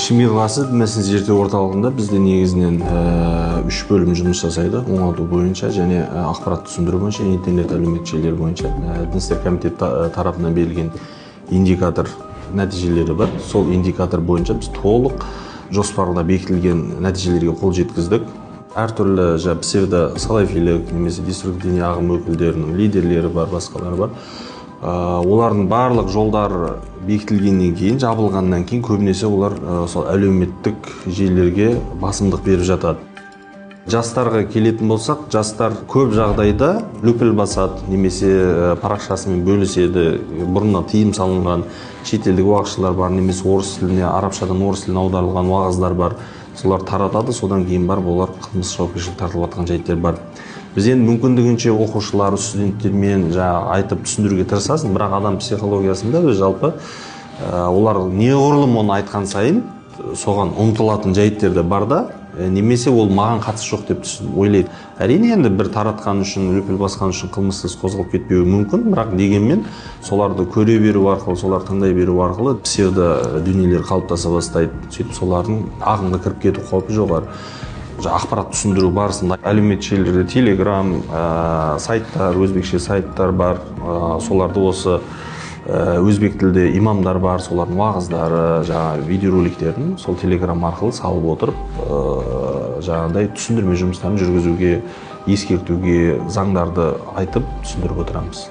Шымкент қаласы мәдениет зерттеу орталығында бізде негізінен 3 бөлім жұмыс жасайды. Оңалту бойынша және ақпарат түсіндіру бойынша, интернет әлеуметтік желілер бойынша. Дін істер комитеті тарапынан берілген индикатор нәтижелері бар. Сол индикатор бойынша біз толық жоспарда бекітілген нәтижелерге қол жеткіздік. Әртүрлі псевдо-салафилік немесе деструктивті діни ағым өкілдерінің лидерлері бар, басқалары бар. Олардың барлық жолдар бекітілгеннен кейін, жабылғаннан кейін көбінесе олар сол әлеуметтік желілерге басымдық беріп жатады. Жастарға келетін болсақ, жастар көп жағдайда лүпіл басады, немесе парақшасымен бөліседі. Бұрыннан тыйым салынған шетелдік уағызшылар бар, немесе орыс тіліне, арабшадан орыс тіліне аударылған уағыздар бар. Солар таратады, содан кейін барып олар қылмыстық жауапкершілікке тартылып жатқан жайттар бар. Біз енді мүмкіндігінше оқушылар, студенттермен айтып түсіндіруге тырысасың, бірақ адам психологиясында жалпы олар неғұрлым оны айтқан сайын соған ұмтылатын жайттар да бар да, немесе ол маған қатысы жоқ деп ойлайды. Әрине енді бір таратқан үшін, лүпіл басқан үшін қылмыссыз қозғалып кетпеуі мүмкін, бірақ дегенмен соларды көре беру арқылы, солар тыңдай беру арқылы псевдо дүниелер қалыптаса бастайды. Сөйтіп солардың ағымға кіріп кету қаупі жоғары. Ақпарат түсіндіру барысында әлеуметтік желілерде Telegram, сайттар, өзбекше сайттар бар. Соларды осы өзбек тілде имамдар бар, солардың уағыздары, видеороликтерін сол Telegram арқылы салып отырып, жаңағыдай түсіндірме жұмыстарын жүргізуге, ескертуге, заңдарды айтып түсіндіріп отырамыз.